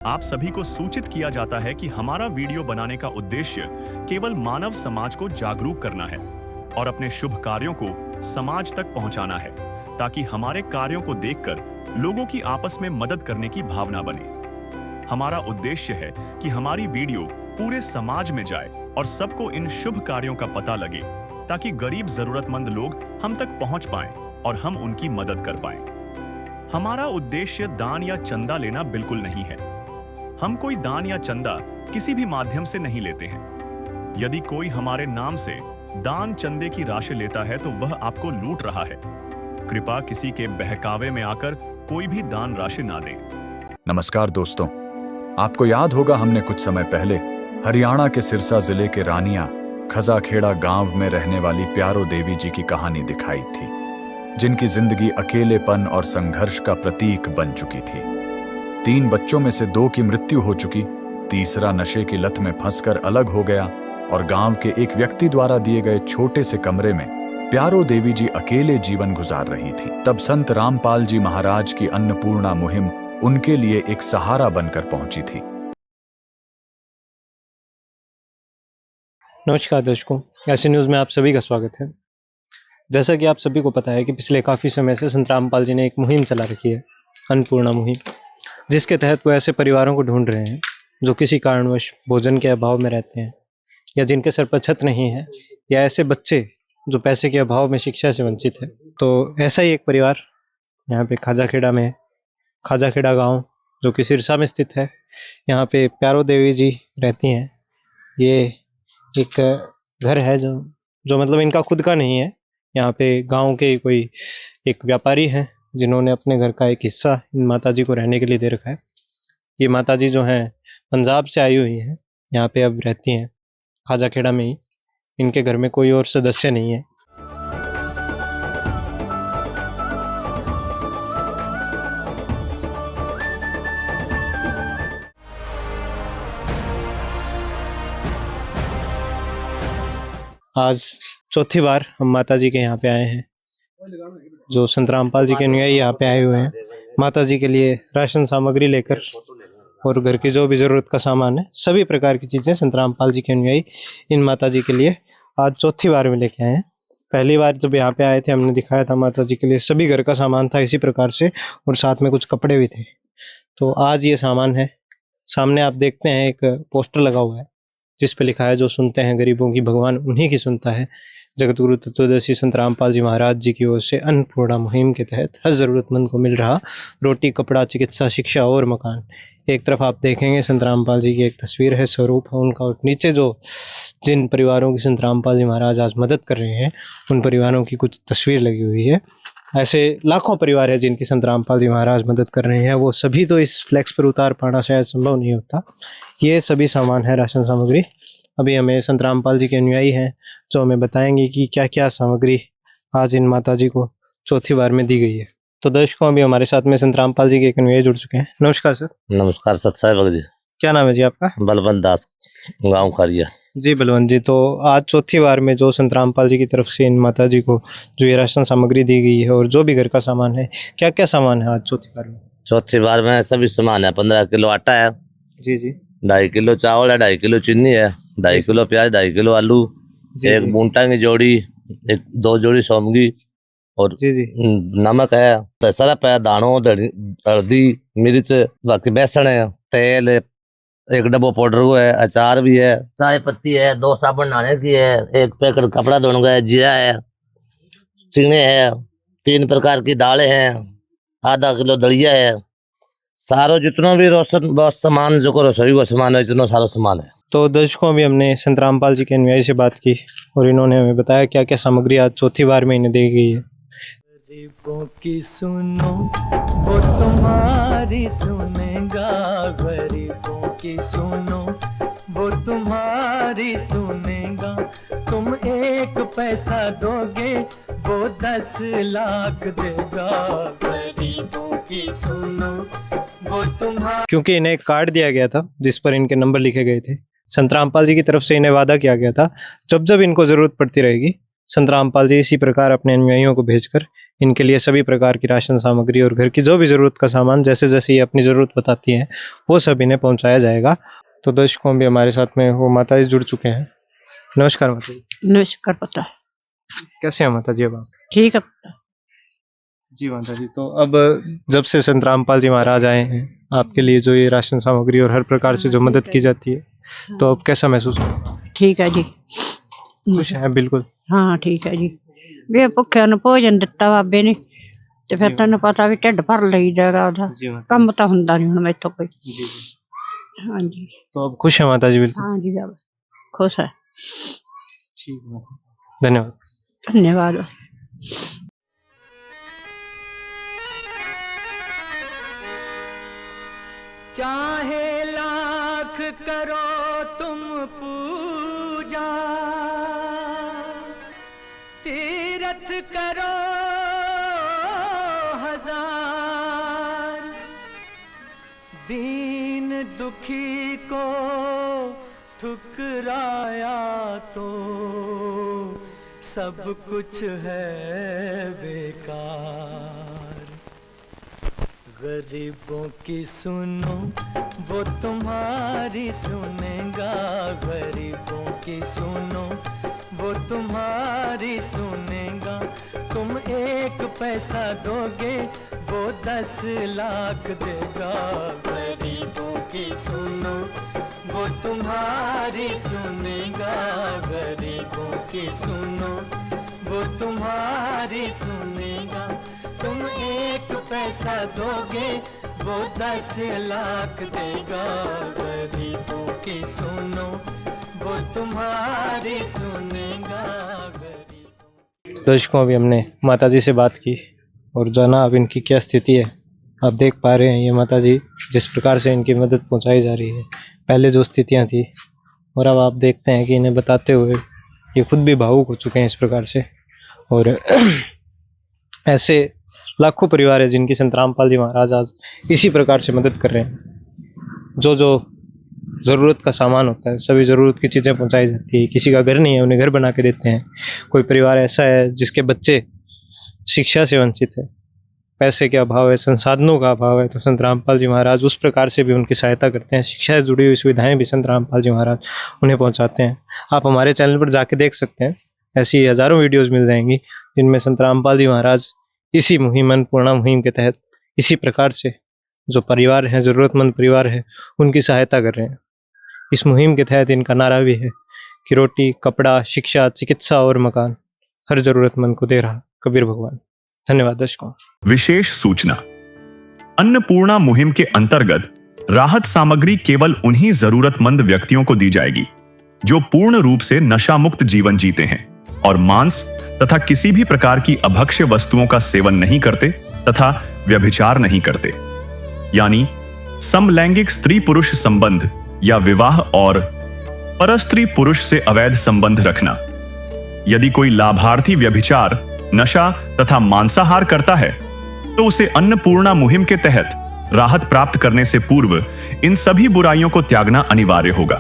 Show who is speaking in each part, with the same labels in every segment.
Speaker 1: आप सभी को सूचित किया जाता है कि हमारा वीडियो बनाने का उद्देश्य केवल मानव समाज को जागरूक करना है और अपने शुभ कार्यों को समाज तक पहुंचाना है, ताकि हमारे कार्यों को देखकर लोगों की आपस में मदद करने की भावना बने। हमारा उद्देश्य है कि हमारी वीडियो पूरे समाज में जाए और सबको इन शुभ कार्यों का पता लगे, ताकि गरीब जरूरतमंद लोग हम तक पहुंच पाएं और हम उनकी मदद कर पाएं। हमारा उद्देश्य दान या चंदा लेना बिल्कुल नहीं है। हम कोई दान या चंदा किसी भी माध्यम से नहीं लेते हैं। यदि कोई हमारे नाम से दान चंदे की राशि लेता है तो वह आपको लूट रहा है। कृपया किसी के बहकावे में आकर कोई भी दान राशि ना दें।
Speaker 2: नमस्कार दोस्तों, आपको याद होगा हमने कुछ समय पहले हरियाणा के सिरसा जिले के रानिया खजाखेड़ा गांव में रहने वाली प्यारो देवी जी की कहानी दिखाई थी, जिनकी जिंदगी अकेलेपन और संघर्ष का प्रतीक बन चुकी थी। 3 बच्चों में से 2 की मृत्यु हो चुकी, तीसरा नशे की लत में फंसकर अलग हो गया और गांव के एक व्यक्ति द्वारा दिए गए छोटे से कमरे में प्यारो देवी जी अकेले जीवन गुजार रही थी। तब संत रामपाल जी महाराज की अन्नपूर्णा मुहिम उनके लिए एक सहारा बनकर पहुंची थी।
Speaker 3: नमस्कार दर्शकों, ऐसे न्यूज़ में आप सभी का स्वागत है। जैसा कि आप सभी को पता है कि पिछले काफ़ी समय से संत रामपाल जी ने एक मुहिम चला रखी है, अन्नपूर्णा मुहिम, जिसके तहत वो ऐसे परिवारों को ढूंढ रहे हैं जो किसी कारणवश भोजन के अभाव में रहते हैं, या जिनके सर पर छत नहीं है, या ऐसे बच्चे जो पैसे के अभाव में शिक्षा से वंचित है। तो ऐसा ही एक परिवार यहाँ पे खाजाखेड़ा में है। खाजाखेड़ा गाँव जो कि सिरसा में स्थित है, यहाँ पे प्यारो देवी जी रहती हैं। ये एक घर है जो मतलब इनका खुद का नहीं है। यहाँ पे गांव के कोई एक व्यापारी हैं जिन्होंने अपने घर का एक हिस्सा इन माताजी को रहने के लिए दे रखा है। ये माताजी जो हैं पंजाब से आई हुई हैं, यहाँ पे अब रहती हैं खाजाखेड़ा में ही। इनके घर में कोई और सदस्य नहीं है। आज चौथी बार हम माता जी के यहाँ पे आए हैं। जो संत रामपाल जी के अनुयायी यहाँ पे आए हुए हैं माता जी के लिए राशन सामग्री लेकर, और घर की जो भी ज़रूरत का सामान है, सभी प्रकार की चीज़ें संत रामपाल जी के अनुयायी इन माता जी के लिए आज चौथी बार में लेके आए हैं। पहली बार जब यहाँ पे आए थे हमने दिखाया था माता जी के लिए सभी घर का सामान था इसी प्रकार से, और साथ में कुछ कपड़े भी थे। तो आज ये सामान है। सामने आप देखते हैं एक पोस्टर लगा हुआ है जिस पे लिखा है, जो सुनते हैं गरीबों की भगवान उन्हीं की सुनता है। जगतगुरु तत्वदर्शी संत रामपाल जी महाराज जी की ओर से अन्नपूर्णा मुहिम के तहत हर ज़रूरतमंद को मिल रहा रोटी, कपड़ा, चिकित्सा, शिक्षा और मकान। एक तरफ आप देखेंगे संत रामपाल जी की एक तस्वीर है, स्वरूप है उनका, और नीचे जो जिन परिवारों की संत रामपाल जी महाराज आज मदद कर रहे हैं उन परिवारों की कुछ तस्वीर लगी हुई है। ऐसे लाखों परिवार है जिनकी संत रामपाल जी महाराज मदद कर रहे हैं। वो सभी तो इस फ्लैक्स पर उतार पाना शायद संभव नहीं होता। ये सभी सामान है, राशन सामग्री। अभी हमें संत रामपाल जी के अनुयायी हैं जो हमें बताएंगे कि क्या क्या सामग्री आज इन माता जी को चौथी बार में दी गई है। तो दर्शकों, अभी हमारे साथ में संत रामपाल जी के एक अनुयायी जुड़ चुके हैं। नमस्कार सर।
Speaker 4: नमस्कार सत्साई जी।
Speaker 3: क्या नाम है जी आपका?
Speaker 4: बलवंत दास, गाँव खारिया।
Speaker 3: जी बलवंत जी, तो आज चौथी बार में जो संत रामपाल जी की तरफ से इन माता जी को जो ये राशन सामग्री दी गई है और जो भी घर का सामान है, क्या क्या सामान है आज चौथी बार में?
Speaker 4: चौथी बार में सभी सामान है। 15 किलो आटा है
Speaker 3: जी जी।
Speaker 4: 2.5 किलो चावल है, 2.5 किलो चीनी है, 2.5 किलो प्याज, 2.5 किलो आलू, एक बूंटा की जोड़ी, 2 जोड़ी सौंगी, और
Speaker 3: जी जी
Speaker 4: नमक है, सरफ है, दानों, हल्दी, मिर्च, बाकी बेसन है, तेल, एक डब्बो पाउडर हुआ है, अचार भी है, चाय पत्ती है, 2 साबुन नहाने की है, 1 पैकेट कपड़ा धोने का है, जीरा है, चीनी है, 3 प्रकार की दालें हैं, आधा किलो दलिया है। सारो जितना भी रोशन बहुत सामान जो को रसोई का सामान है, इतना सारा सामान है।
Speaker 3: तो दर्शकों, अभी हमने संत रामपाल जी के अनुयायी से बात की और इन्होंने हमें बताया क्या क्या सामग्री आज चौथी बार में इन्हें दी गई है।
Speaker 5: गरीबों की सुनो वो तुम्हारी सुनेगा, गरीबों की सुनो वो तुम्हारी सुनेगा। तुम 1 पैसा दोगे वो 10 लाख देगा, गरीबों की सुनो वो तुम्हारी।
Speaker 3: क्योंकि इन्हें एक कार्ड दिया गया था जिस पर इनके नंबर लिखे गए थे। संत रामपाल जी की तरफ से इन्हें वादा किया गया था जब जब इनको ज़रूरत पड़ती रहेगी संत रामपाल जी इसी प्रकार अपने अनुयायियों को भेजकर इनके लिए सभी प्रकार की राशन सामग्री और घर की जो भी ज़रूरत का सामान जैसे जैसे ये अपनी ज़रूरत बताती हैं वो सब इन्हें पहुंचाया जाएगा। तो दर्शकों भी हमारे साथ में वो माता जी जुड़ चुके हैं। नमस्कार माता जी।
Speaker 6: नमस्कार। पता
Speaker 3: कैसे हैं माता जी अब आप?
Speaker 6: ठीक है।
Speaker 3: जी माता जी, तो अब जब से संत रामपाल जी महाराज आए हैं आपके लिए जो ये राशन सामग्री और हर प्रकार से जो मदद की जाती है, तो अब कैसा महसूस होता है?
Speaker 6: ठीक है जी।
Speaker 3: खुश हैं बिल्कुल?
Speaker 6: हाँ ठीक है जी। वे भुखे ਨੂੰ ਭੋਜਨ ਦਿੱਤਾ ਬਾਬੇ ਨੇ ਤੇ ਫਿਰ ਤੈਨੂੰ ਪਤਾ ਵੀ ਢਿੱਡ ਭਰ ਲਈਦਾਗਾ ਉਹਦਾ।
Speaker 3: जी माता
Speaker 6: ਕੰਮ ਤਾਂ ਹੁੰਦਾ ਨਹੀਂ ਹੁਣ ਮੈਥੋਂ ਕੋਈ।
Speaker 3: जी जी।
Speaker 6: ਹਾਂਜੀ
Speaker 3: तो अब खुश है माता जी बिल्कुल?
Speaker 6: हाँ जी बाबा खुश है।
Speaker 3: ठीक है माता, धन्यवाद।
Speaker 6: धन्यवाद।
Speaker 5: चाहे लाख करो तुम पूजा, तीरथ करो हजार, दीन दुखी को ठुकराया तो सब कुछ है बेकार। गरीबों की सुनो वो तुम्हारी सुनेगा, गरीबों की सुनो वो तुम्हारी सुनेगा। तुम 1 पैसा दोगे वो 10 लाख देगा। गरीबों की सुनो वो तुम्हारी सुनेगा, गरीबों की सुनो वो तुम्हारी सुनेगा। तुम 1 पैसा दोगे वो 10 लाख देगा। गरीबों की सुनो वो तुम्हारी सुनेगा।
Speaker 3: दर्शकों अभी हमने माता जी से बात की और जाना अब इनकी क्या स्थिति है। आप देख पा रहे हैं ये माता जी जिस प्रकार से इनकी मदद पहुंचाई जा रही है, पहले जो स्थितियां थी और अब आप देखते हैं कि इन्हें बताते हुए ये खुद भी भावुक हो चुके हैं इस प्रकार से। और ऐसे लाखों परिवार है जिनकी संत रामपाल जी महाराज आज इसी प्रकार से मदद कर रहे हैं। जो जो ज़रूरत का सामान होता है सभी ज़रूरत की चीज़ें पहुंचाई जाती है। किसी का घर नहीं है उन्हें घर बना के देते हैं। कोई परिवार ऐसा है जिसके बच्चे शिक्षा से वंचित है, पैसे के अभाव है, संसाधनों का अभाव है, तो संत रामपाल जी महाराज उस प्रकार से भी उनकी सहायता करते हैं। शिक्षा से जुड़ी हुई सुविधाएं भी संत रामपाल जी महाराज उन्हें पहुंचाते हैं। आप हमारे चैनल पर जाके देख सकते हैं, ऐसी हज़ारों वीडियोज़ मिल जाएंगी जिनमें संत रामपाल जी महाराज इसी मुहिम अन्नपूर्णा मुहिम के तहत इसी प्रकार से जो परिवार हैं, ज़रूरतमंद परिवार है, उनकी सहायता कर रहे हैं। इस मुहिम के तहत इनका नारा भी है कि रोटी, कपड़ा, शिक्षा, चिकित्सा और मकान हर ज़रूरतमंद को दे रहा कबीर भगवान। धन्यवाद दर्शकों।
Speaker 1: विशेष सूचना, अन्नपूर्णा मुहिम के अंतर्गत राहत सामग्री केवल उन्हीं जरूरतमंद व्यक्तियों को दी जाएगी जो पूर्ण रूप से नशा मुक्त जीवन जीते हैं और मांस तथा किसी भी प्रकार की अभक्ष्य वस्तुओं का सेवन नहीं करते तथा व्यभिचार नहीं करते, यानी समलैंगिक स्त्री पुरुष संबंध या विवाह और परस्त्री पुरुष से अवैध संबंध रखना। यदि कोई लाभार्थी व्यभिचार, नशा तथा मांसाहार करता है तो उसे अन्नपूर्णा मुहिम के तहत राहत प्राप्त करने से पूर्व इन सभी बुराइयों को त्यागना अनिवार्य होगा।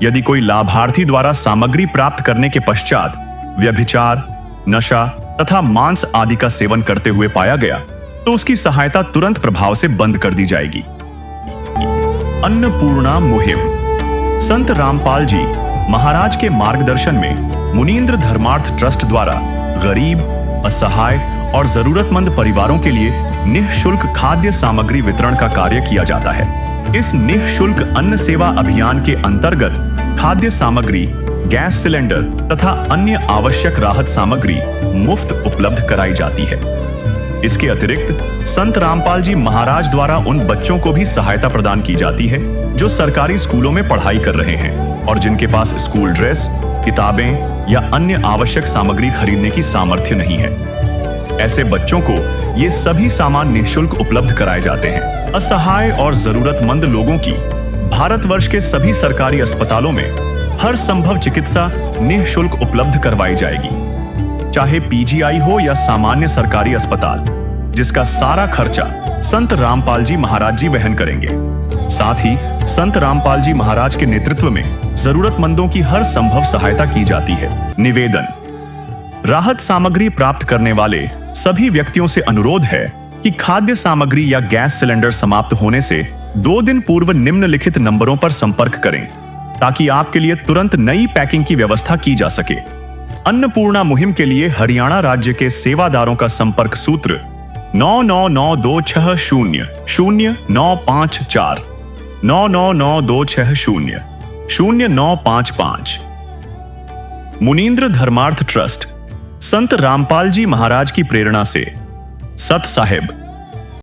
Speaker 1: यदि कोई लाभार्थी द्वारा सामग्री प्राप्त करने के पश्चात व्यभिचार, नशा तथा मांस आदि का सेवन करते हुए पाया गया तो उसकी सहायता तुरंत प्रभाव से बंद कर दी जाएगी। अन्नपूर्णा मुहिम संत रामपाल जी महाराज के मार्गदर्शन में मुनीन्द्र धर्मार्थ ट्रस्ट द्वारा गरीब, असहाय और जरूरतमंद परिवारों के लिए निःशुल्क खाद्य सामग्री वितरण का कार्य किया जाता है। इस निःशुल्क अन्न सेवा अभियान के अंतर्गत खाद्य सामग्री, गैस सिलेंडर तथा अन्य आवश्यक राहत सामग्री मुफ्त उपलब्ध कराई जाती है। इसके अतिरिक्त संत रामपाल जी महाराज द्वारा उन बच्चों को भी सहायता प्रदान की जाती है जो सरकारी स्कूलों में पढ़ाई कर रहे हैं और जिनके पास स्कूल ड्रेस, किताबें या अन्य आवश्यक सामग्री खरीदने की सामर्थ्य नहीं है। ऐसे बच्चों को ये सभी सामान निःशुल्क उपलब्ध कराए जाते हैं। असहाय और जरूरतमंद लोगों की भारतवर्ष के सभी सरकारी अस्पतालों में हर संभव चिकित्सा निःशुल्क उपलब्ध करवाई जाएगी, चाहे पीजीआई हो या सामान्य सरकारी अस्पताल, जिसका सारा खर्चा संत रामपाल जी महाराज जी वहन करेंगे। साथ ही संत रामपाल जी महाराज के नेतृत्व में जरूरतमंदों की हर संभव सहायता की जाती है। निवेदन, राहत सामग्री प्राप्त करने वाले सभी व्यक्तियों से अनुरोध है कि खाद्य सामग्री या गैस सिलेंडर समाप्त होने से 2 दिन पूर्व निम्नलिखित नंबरों पर संपर्क करें ताकि आपके लिए तुरंत नई पैकिंग की व्यवस्था की जा सके। अन्नपूर्णा मुहिम के लिए हरियाणा राज्य के सेवादारों का संपर्क सूत्र 9992600954 9992600955। मुनींद्र धर्मार्थ ट्रस्ट संत रामपाल जी महाराज की प्रेरणा से सत साहिब